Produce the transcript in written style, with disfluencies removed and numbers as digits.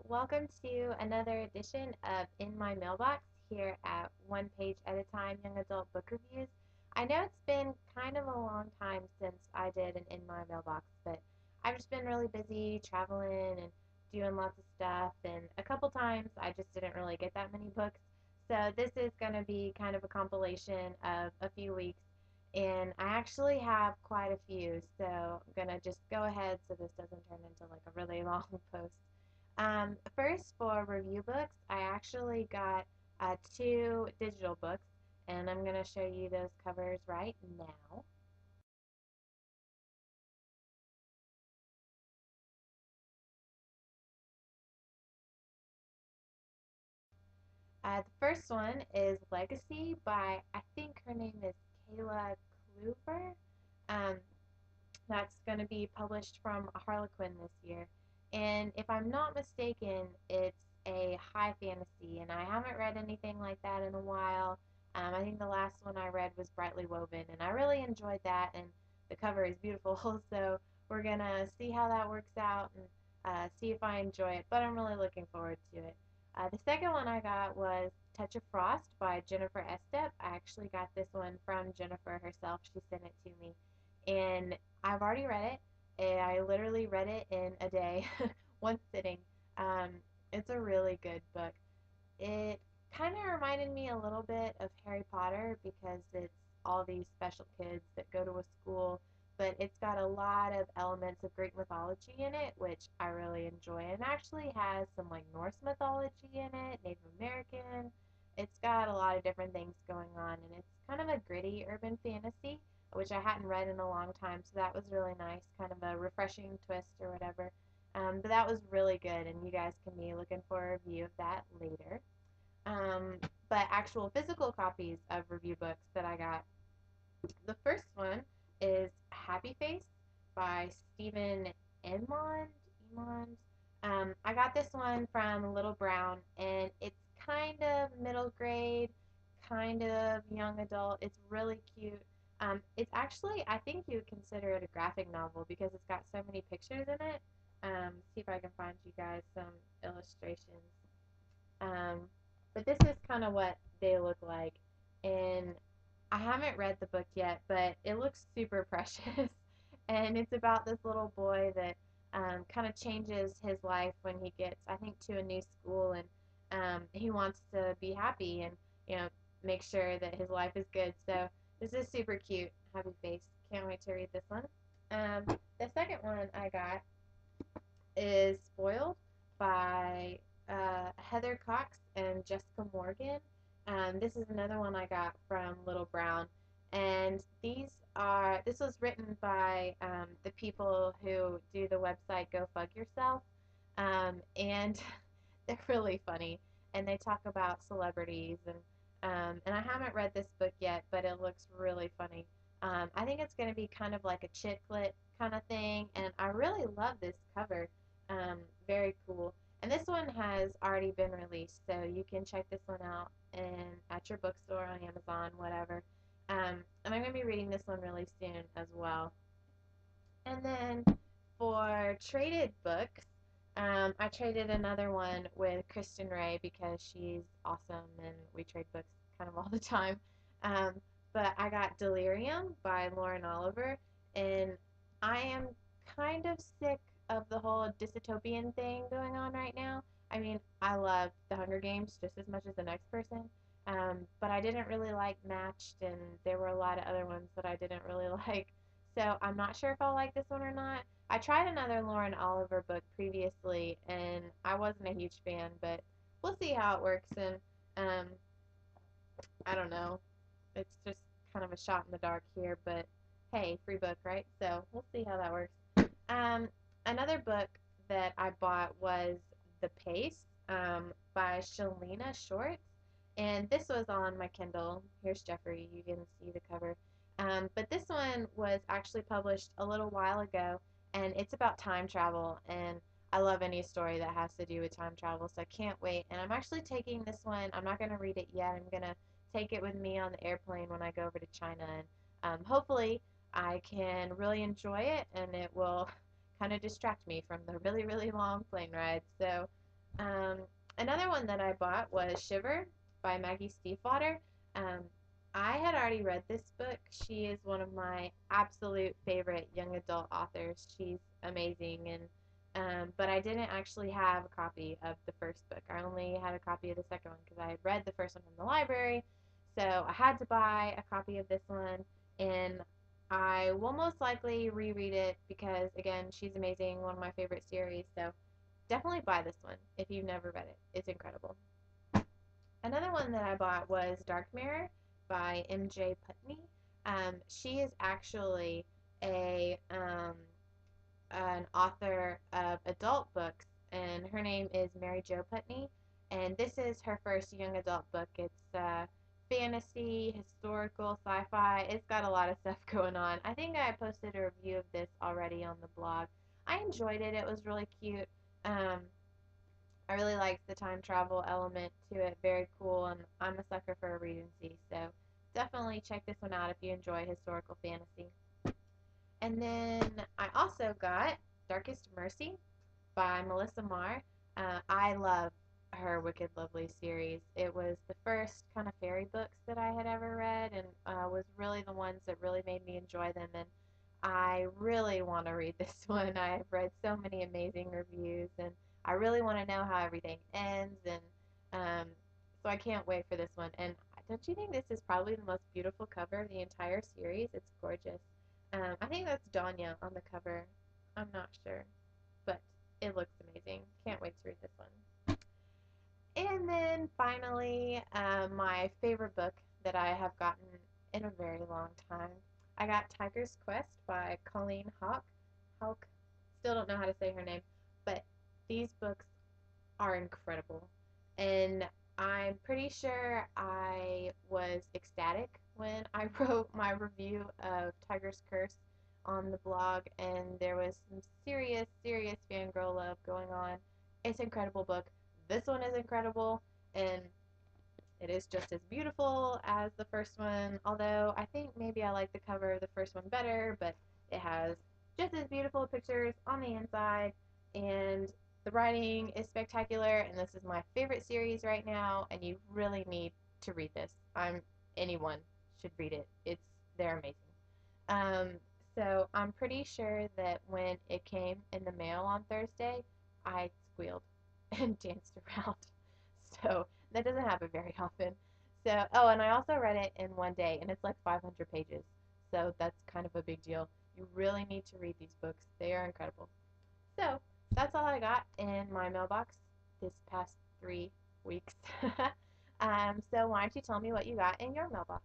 welcome to another edition of In My Mailbox here at One Page at a Time Young Adult Book Reviews. I know it's been kind of a long time since I did an In My Mailbox, but I've just been really busy traveling and doing lots of stuff, and a couple times I just didn't really get that many books. So this is going to be kind of a compilation of a few weeks, and I actually have quite a few, so I'm going to just go ahead so this doesn't turn into like a really long post. First, for review books, I actually got two digital books, and I'm going to show you those covers right now. The first one is Legacy by, I think her name is Kayla Kluver. Um, that's going to be published from Harlequin this year. And if I'm not mistaken, it's a high fantasy, and I haven't read anything like that in a while. I think the last one I read was Brightly Woven, and I really enjoyed that, and the cover is beautiful, so we're going to see how that works out and see if I enjoy it, but I'm really looking forward to it. The second one I got was Touch of Frost by Jennifer Estep. I actually got this one from Jennifer herself. She sent it to me, and I've already read it. And I literally read it in a day, one sitting. Um, it's a really good book. It kind of reminded me a little bit of Harry Potter because it's all these special kids that go to a school, but it's got a lot of elements of Greek mythology in it, which I really enjoy. And actually has some like Norse mythology in it, Native American. It's got a lot of different things going on, and it's kind of a gritty urban fantasy, which I hadn't read in a long time, so that was really nice, kind of a refreshing twist or whatever. But that was really good, and you guys can be looking for a review of that later. Um, but actual physical copies of review books that I got. The first one is Happy Face by Stephen Edmond. Edmond. I got this one from Little Brown, and it's kind of middle grade, kind of young adult. It's really cute. It's actually, I think you would consider it a graphic novel because it's got so many pictures in it. See if I can find you guys some illustrations. Um, but this is kind of what they look like. And I haven't read the book yet, but it looks super precious. And it's about this little boy that kind of changes his life when he gets, I think, to a new school, and he wants to be happy and, you know, make sure that his life is good. So this is super cute. Happy Face. Can't wait to read this one. Um, the second one I got is Spoiled by Heather Cox and Jessica Morgan. This is another one I got from Little Brown, and this was written by the people who do the website Go Fug Yourself, and they're really funny, and they talk about celebrities, and I haven't read this book yet, but it looks really funny. I think it's going to be kind of like a chick lit kind of thing, and I really love this cover. Very cool. And this one has already been released, so you can check this one out at your bookstore, on Amazon, whatever. And I'm going to be reading this one really soon as well. And then for traded books, I traded another one with Kristen Ray because she's awesome and we trade books kind of all the time. Um, but I got Delirium by Lauren Oliver, and I am kind of sick of the whole dystopian thing going on right now. I mean, I love The Hunger Games just as much as the next person, but I didn't really like Matched, and there were a lot of other ones that I didn't really like. So I'm not sure if I'll like this one or not. I tried another Lauren Oliver book previously, and I wasn't a huge fan, but we'll see how it works. And um, I don't know. It's just kind of a shot in the dark here, but hey, free book, right? So we'll see how that works. Um, Another book that I bought was The Pace by Shalina Shorts, and this was on my Kindle. Here's Jeffrey. You can see the cover. But this one was actually published a little while ago, and it's about time travel, and I love any story that has to do with time travel, so I can't wait. And I'm actually taking this one. I'm not going to read it yet. I'm going to take it with me on the airplane when I go over to China, and hopefully I can really enjoy it, and it will kind of distract me from the really, really long plane ride. So Um, Another one that I bought was Shiver by Maggie Stiefvater. Um, I had already read this book. She is one of my absolute favorite young adult authors. She's amazing, and but I didn't actually have a copy of the first book. I only had a copy of the second one because I had read the first one from the library. So I had to buy a copy of this one, and I will most likely reread it because, again, she's amazing, one of my favorite series. So definitely buy this one if you've never read it. It's incredible. Another one that I bought was Dark Mirror by MJ Putney. She is actually a an author of adult books, and her name is Mary Jo Putney. And this is her first young adult book. It's fantasy, historical, sci-fi. It's got a lot of stuff going on. I think I posted a review of this already on the blog. I enjoyed it. It was really cute. Um, I really liked the time travel element to it. Very cool, and I'm a sucker for a Regency, so definitely check this one out if you enjoy historical fantasy. And then I also got Darkest Mercy by Melissa Marr. I love her Wicked Lovely series. It was the first kind of fairy books that I had ever read, and was really the ones that really made me enjoy them. And I really want to read this one. I've read so many amazing reviews, and I really want to know how everything ends. And um, so I can't wait for this one. And don't you think this is probably the most beautiful cover of the entire series? It's gorgeous. I think that's Danya on the cover. I'm not sure, but it looks amazing. Can't wait to read this one. And then finally, my favorite book that I have gotten in a very long time. I got Tiger's Quest by Colleen Hawke. Hawke. Still don't know how to say her name, but these books are incredible. And I'm pretty sure I was ecstatic when I wrote my review of Tiger's Curse on the blog, and there was some serious, serious fangirl love going on. It's an incredible book. This one is incredible, and it is just as beautiful as the first one, although I think maybe I like the cover of the first one better, but it has just as beautiful pictures on the inside, and the writing is spectacular, and this is my favorite series right now, and you really need to read this. Anyone should read it. They're amazing. Um, so I'm pretty sure that when it came in the mail on Thursday, I squealed and danced around. So that doesn't happen very often. So, oh, and I also read it in one day, and it's like 500 pages. So that's kind of a big deal. You really need to read these books. They are incredible. So that's all I got in my mailbox this past 3 weeks. So why don't you tell me what you got in your mailbox?